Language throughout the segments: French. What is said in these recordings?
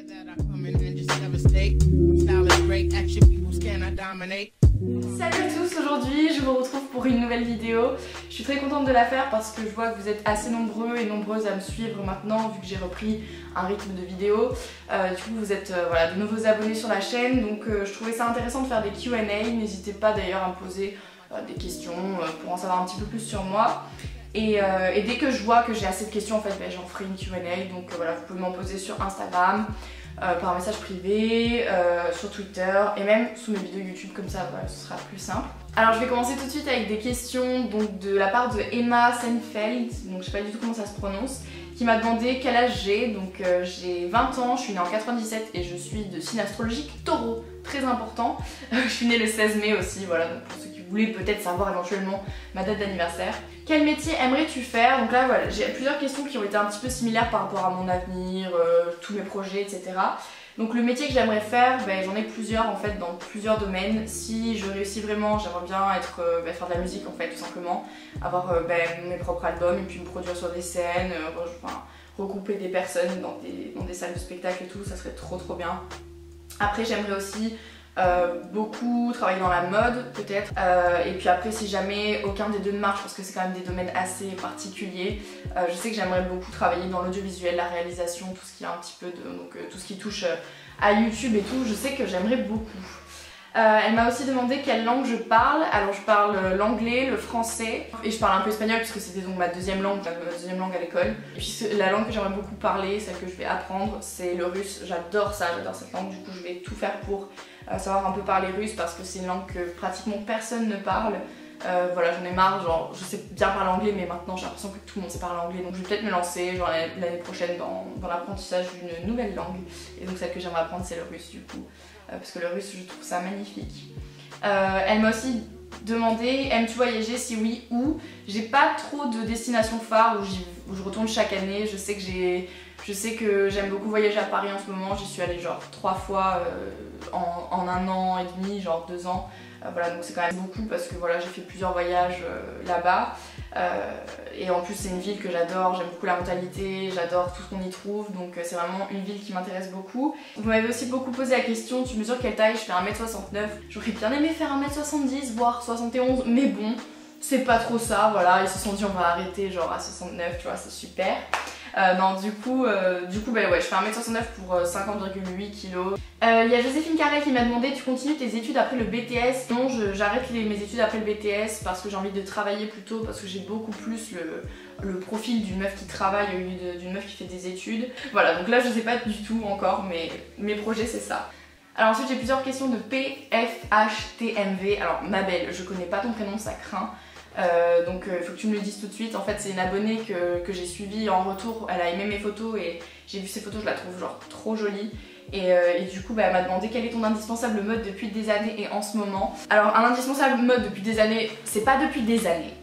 Salut à tous, aujourd'hui je vous retrouve pour une nouvelle vidéo. Je suis très contente de la faire parce que je vois que vous êtes assez nombreux et nombreuses à me suivre maintenant vu que j'ai repris un rythme de vidéo. Du coup vous êtes voilà, de nouveaux abonnés sur la chaîne, donc je trouvais ça intéressant de faire des Q&A. N'hésitez pas d'ailleurs à me poser des questions pour en savoir un petit peu plus sur moi. Et dès que je vois que j'ai assez de questions, en fait, ben, j'en ferai une Q&A. Donc voilà, vous pouvez m'en poser sur Instagram, par message privé, sur Twitter et même sous mes vidéos YouTube, comme ça voilà, ce sera plus simple. Alors je vais commencer tout de suite avec des questions donc, de la part de Emma Seinfeld, donc je sais pas du tout comment ça se prononce, qui m'a demandé quel âge j'ai. Donc j'ai 20 ans, je suis née en 97 et je suis de signe astrologique Taureau, très important. Je suis née le 16 mai aussi, voilà, donc pour ceux qui voulaient peut-être savoir éventuellement ma date d'anniversaire. Quel métier aimerais-tu faire? Donc là voilà, j'ai plusieurs questions qui ont été un petit peu similaires par rapport à mon avenir, tous mes projets, etc. Donc le métier que j'aimerais faire, ben, j'en ai plusieurs en fait dans plusieurs domaines. Si je réussis vraiment, j'aimerais bien être, faire de la musique en fait tout simplement, avoir mes propres albums et puis me produire sur des scènes, regrouper des personnes dans des salles de spectacle et tout, ça serait trop bien. Après j'aimerais aussi beaucoup travailler dans la mode peut-être, et puis après si jamais aucun des deux ne marche parce que c'est quand même des domaines assez particuliers, je sais que j'aimerais beaucoup travailler dans l'audiovisuel, la réalisation, tout ce qui est un petit peu de tout ce qui touche à YouTube et tout, je sais que j'aimerais beaucoup. Elle m'a aussi demandé quelle langue je parle. Alors je parle l'anglais, le français et je parle un peu espagnol puisque c'était donc ma deuxième langue à l'école. Et puis la langue que j'aimerais beaucoup parler, celle que je vais apprendre, c'est le russe. J'adore ça, j'adore cette langue, du coup je vais tout faire pour savoir un peu parler russe parce que c'est une langue que pratiquement personne ne parle. Voilà, j'en ai marre, genre je sais bien parler anglais mais maintenant j'ai l'impression que tout le monde sait parler anglais, donc je vais peut-être me lancer genre l'année prochaine dans l'apprentissage d'une nouvelle langue, et donc celle que j'aimerais apprendre c'est le russe du coup, parce que le russe je trouve ça magnifique. Elle m'a aussi demandé aimes-tu voyager, si oui où. J'ai pas trop de destinations phares où je retourne chaque année. Je sais que j'aime beaucoup voyager à Paris en ce moment, j'y suis allée genre 3 fois en 1 an et demi, genre 2 ans. Voilà, donc c'est quand même beaucoup parce que voilà, j'ai fait plusieurs voyages là-bas, et en plus c'est une ville que j'adore, j'aime beaucoup la mentalité, j'adore tout ce qu'on y trouve, donc c'est vraiment une ville qui m'intéresse beaucoup. Vous m'avez aussi beaucoup posé la question, tu mesures quelle taille? Je fais 1m69, j'aurais bien aimé faire 1m70 voire 71, mais bon, c'est pas trop ça, voilà, ils se sont dit on va arrêter genre à 69, tu vois, c'est super. Non, du coup ouais, je fais 1m69 pour 50,8 kg. Il y a Joséphine Carrel qui m'a demandé tu continues tes études après le BTS? Non, j'arrête mes études après le BTS parce que j'ai envie de travailler plutôt, parce que j'ai beaucoup plus le profil d'une meuf qui travaille au lieu d'une meuf qui fait des études. Voilà, donc là je sais pas du tout encore, mais mes projets c'est ça. Alors ensuite j'ai plusieurs questions de PFHTMV. Alors ma belle, je connais pas ton prénom, ça craint. Donc il faut que tu me le dises tout de suite. En fait c'est une abonnée que j'ai suivie en retour, elle a aimé mes photos et j'ai vu ses photos, je la trouve genre trop jolie. Et du coup elle m'a demandé quel est ton indispensable mode depuis des années et en ce moment. Alors un indispensable mode depuis des années, c'est pas depuis des années,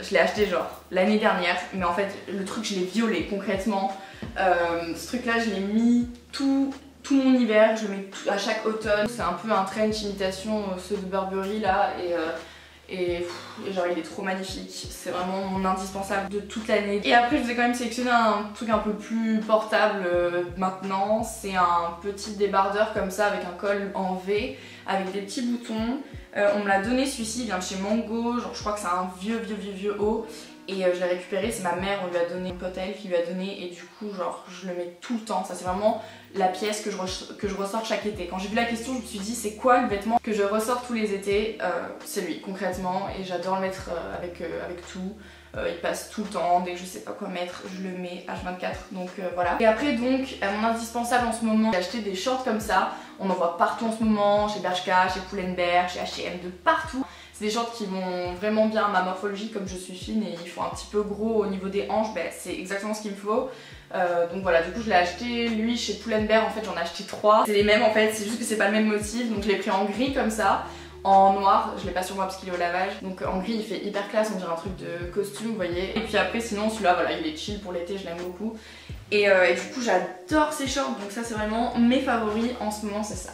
je l'ai acheté genre l'année dernière, mais en fait le truc je l'ai violé concrètement. Ce truc là je l'ai mis tout mon hiver, je le mets à chaque automne. C'est un peu un trench imitation ceux de Burberry là, et genre il est trop magnifique, c'est vraiment mon indispensable de toute l'année. Et après je vous ai quand même sélectionné un truc un peu plus portable maintenant, c'est un petit débardeur comme ça avec un col en V avec des petits boutons. On me l'a donné, celui-ci il vient de chez Mango, genre je crois que c'est un vieux haut. Et je l'ai récupéré, c'est ma mère, on lui a donné, une pote à elle qui lui a donné, et du coup genre je le mets tout le temps. Ça c'est vraiment la pièce que je ressors chaque été. Quand j'ai vu la question je me suis dit c'est quoi le vêtement que je ressors tous les étés? C'est lui concrètement, et j'adore le mettre avec tout. Il passe tout le temps, dès que je sais pas quoi mettre je le mets H24, donc voilà. Et après donc mon indispensable en ce moment, j'ai acheté des shorts comme ça, on en voit partout en ce moment, chez Bershka, chez Pull&Bear, chez H&M, de partout. C'est des shorts qui vont vraiment bien à ma morphologie, comme je suis fine et ils font un petit peu gros au niveau des hanches, c'est exactement ce qu'il me faut. Donc voilà, du coup je l'ai acheté, lui chez Pull&Bear en fait j'en ai acheté 3. C'est les mêmes en fait, c'est juste que c'est pas le même motif, donc je l'ai pris en gris comme ça. En noir, je l'ai pas sur moi parce qu'il est au lavage, donc en gris il fait hyper classe, on dirait un truc de costume vous voyez. Et puis après sinon celui-là voilà, il est chill pour l'été, je l'aime beaucoup. Et du coup j'adore ces shorts, donc ça c'est vraiment mes favoris en ce moment, c'est ça.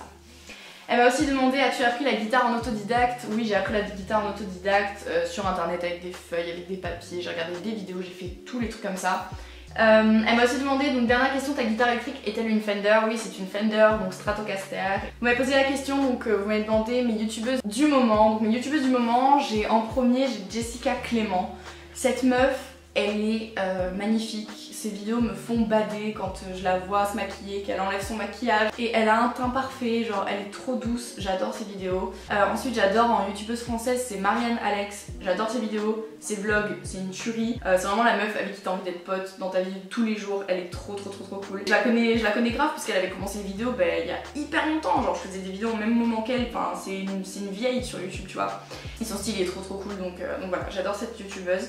Elle m'a aussi demandé as-tu appris la guitare en autodidacte? Oui, j'ai appris la guitare en autodidacte sur internet avec des feuilles, avec des papiers, j'ai regardé des vidéos, j'ai fait tous les trucs comme ça. Elle m'a aussi demandé, donc dernière question, ta guitare électrique est-elle une Fender? Oui, c'est une Fender, donc Stratocaster. Vous m'avez posé la question, donc vous m'avez demandé mes youtubeuses du moment. Donc mes youtubeuses du moment, j'ai en premier, j'ai Jessica Clément. Cette meuf, elle est magnifique. Ses vidéos me font bader quand je la vois se maquiller, qu'elle enlève son maquillage. Et elle a un teint parfait, genre elle est trop douce, j'adore ses vidéos. Ensuite j'adore en youtubeuse française, c'est Marianne Alex, j'adore ses vidéos, ses vlogs, c'est une tuerie. C'est vraiment la meuf avec qui t'as envie d'être pote dans ta vie tous les jours, elle est trop cool. Je la connais grave parce qu'elle avait commencé les vidéos il y a hyper longtemps, genre je faisais des vidéos au même moment qu'elle, enfin c'est une vieille sur YouTube tu vois. Et son style est trop cool donc voilà, j'adore cette youtubeuse.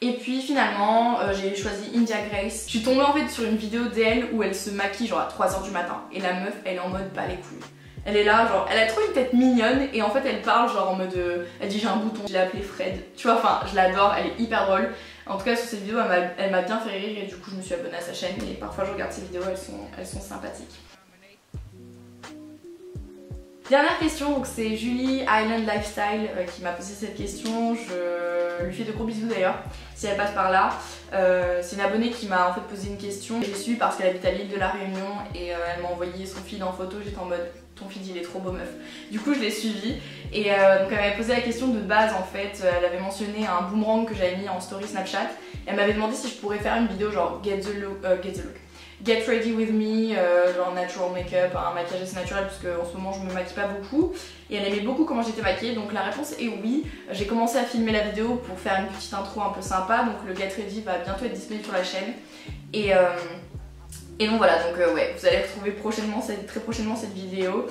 Et puis finalement j'ai choisi India Grace. Je suis tombée en fait sur une vidéo d'elle où elle se maquille genre à 3 h du matin et la meuf elle est en mode pas les couilles. Elle est là genre, elle a trop une tête mignonne et en fait elle parle genre en mode elle dit j'ai un bouton, je l'ai appelé Fred. Tu vois, enfin je l'adore, elle est hyper drôle. En tout cas sur cette vidéo elle m'a bien fait rire et du coup je me suis abonnée à sa chaîne et parfois je regarde ses vidéos, elles sont sympathiques. Dernière question, donc c'est Julie Island Lifestyle qui m'a posé cette question. Je lui fais de gros bisous d'ailleurs si elle passe par là. C'est une abonnée qui m'a en fait posé une question. Je l'ai suivie parce qu'elle habite à l'île de la Réunion et elle m'a envoyé son feed en photo. J'étais en mode ton feed il est trop beau meuf. Du coup je l'ai suivi et donc elle m'avait posé la question de base en fait. Elle avait mentionné un boomerang que j'avais mis en story Snapchat. Et elle m'avait demandé si je pourrais faire une vidéo genre Get ready with me, genre natural make-up, un maquillage assez naturel parce qu'en ce moment je me maquille pas beaucoup. Et elle aimait beaucoup comment j'étais maquillée, donc la réponse est oui. J'ai commencé à filmer la vidéo pour faire une petite intro un peu sympa, donc le Get Ready va bientôt être disponible sur la chaîne. Et donc voilà, donc ouais, vous allez retrouver très prochainement cette vidéo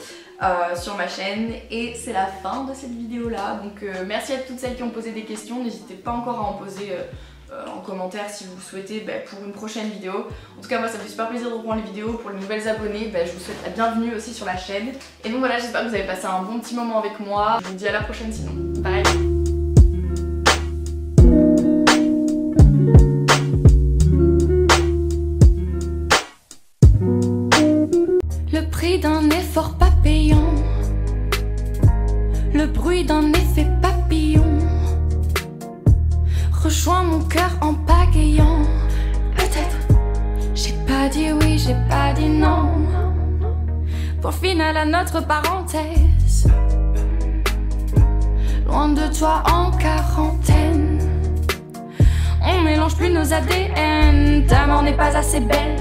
sur ma chaîne. Et c'est la fin de cette vidéo là, donc merci à toutes celles qui ont posé des questions, n'hésitez pas encore à en poser en commentaire si vous souhaitez pour une prochaine vidéo. En tout cas moi ça me fait super plaisir de reprendre les vidéos. Pour les nouvelles abonnées, je vous souhaite la bienvenue aussi sur la chaîne. Et donc voilà, j'espère que vous avez passé un bon petit moment avec moi. Je vous dis à la prochaine sinon. Bye. Le prix d'un effort pas payant, le bruit d'un effet papillon rejoins mon cœur en pagayant. Peut-être j'ai pas dit oui, j'ai pas dit non. Pour final à notre parenthèse, loin de toi en quarantaine. On mélange plus nos ADN. Ta mort n'est pas assez belle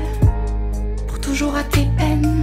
pour toujours à tes peines.